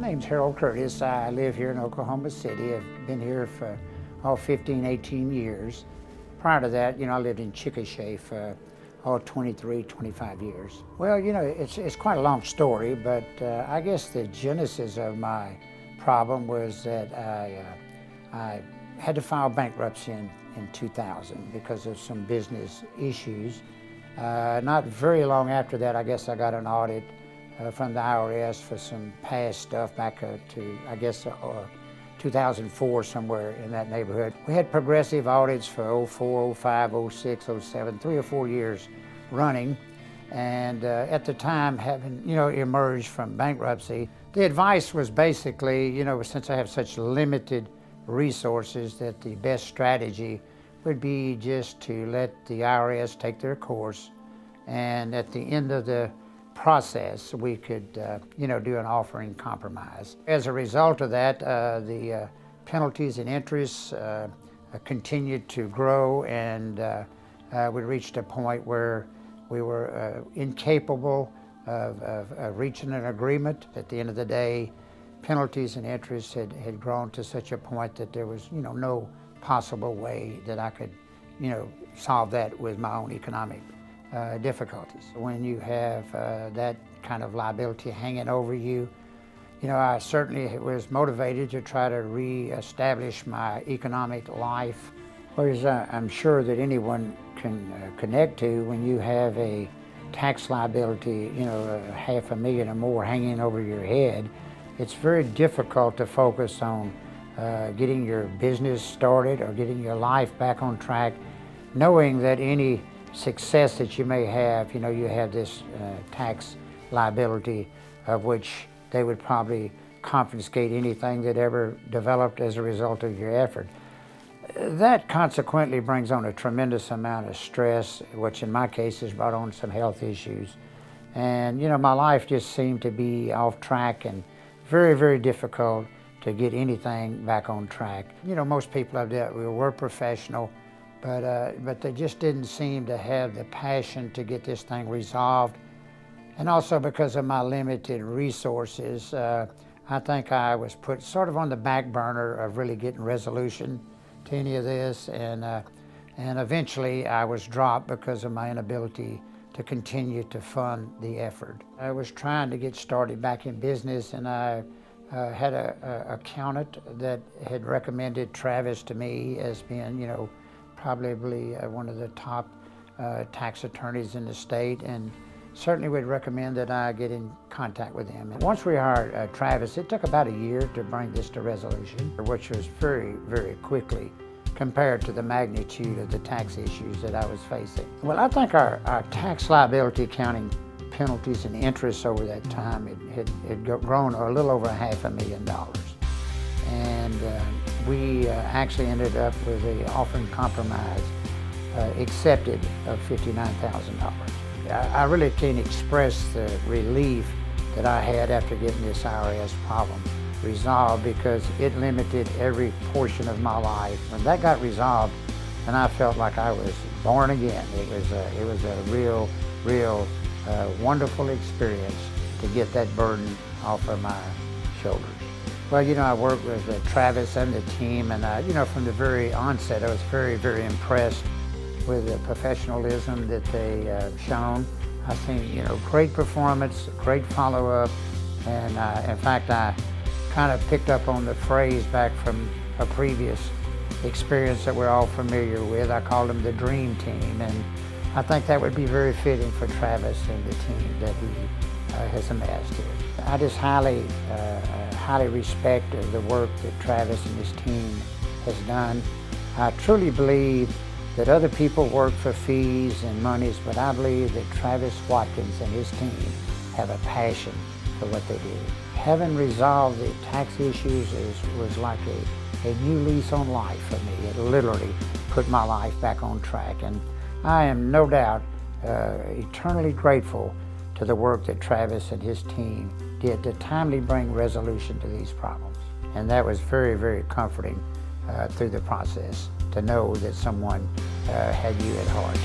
name's Harold Curtis. I live here in Oklahoma City. I've been here for 15, 18 years. Prior to that, I lived in Chickasha for 23, 25 years. Well, it's quite a long story, but I guess the genesis of my problem was that I had to file bankruptcy in 2000 because of some business issues. Not very long after that, I guess I got an audit from the IRS for some past stuff back to, I guess, 2004, somewhere in that neighborhood. We had progressive audits for 04, 05, 06, 07, 3 or 4 years running. And at the time, having, emerged from bankruptcy, the advice was basically, since I have such limited resources, that the best strategy would be just to let the IRS take their course, and at the end of the process, we could, do an offering compromise. As a result of that, the penalties and interests continued to grow, and we reached a point where we were incapable of reaching an agreement. At the end of the day, penalties and interests had grown to such a point that there was, no possible way that I could, solve that with my own economic difficulties. When you have that kind of liability hanging over you, I certainly was motivated to try to reestablish my economic life. Whereas I'm sure that anyone can connect to, when you have a tax liability, $500,000 or more hanging over your head, it's very difficult to focus on getting your business started or getting your life back on track, knowing that any success that you may have, you have this tax liability of which they would probably confiscate anything that ever developed as a result of your effort. That consequently brings on a tremendous amount of stress, which in my case has brought on some health issues. And my life just seemed to be off track and very, very difficult to get anything back on track. Most people I've dealt with were professional, but they just didn't seem to have the passion to get this thing resolved. And also because of my limited resources, I think I was put sort of on the back burner of really getting resolution to any of this, and eventually I was dropped because of my inability to continue to fund the effort. I was trying to get started back in business, and I had an accountant that had recommended Travis to me as being, probably one of the top tax attorneys in the state, and certainly would recommend that I get in contact with him. And once we hired Travis, it took about a year to bring this to resolution, which was very, very quickly compared to the magnitude of the tax issues that I was facing. Well, I think our tax liability accounting penalties and interest over that time had grown a little over $500,000. And we actually ended up with an offering compromise accepted of $59,000. I really can't express the relief that I had after getting this IRS problem resolved, because it limited every portion of my life. When that got resolved, then I felt like I was born again. It was a real wonderful experience to get that burden off of my shoulders. Well, I worked with Travis and the team, and from the very onset, I was very, very impressed with the professionalism that they shown. I think, great performance, great follow-up, and in fact, I kind of picked up on the phrase back from a previous experience that we're all familiar with. I called them the dream team, and I think that would be very fitting for Travis and the team that he has amassed here. I just highly respect the work that Travis and his team has done. I truly believe that other people work for fees and monies, but I believe that Travis Watkins and his team have a passion for what they do. Having resolved the tax issues was like a new lease on life for me. It literally put my life back on track, and I am no doubt eternally grateful to the work that Travis and his team did to timely bring resolution to these problems. And that was very, very comforting through the process, to know that someone had you at heart.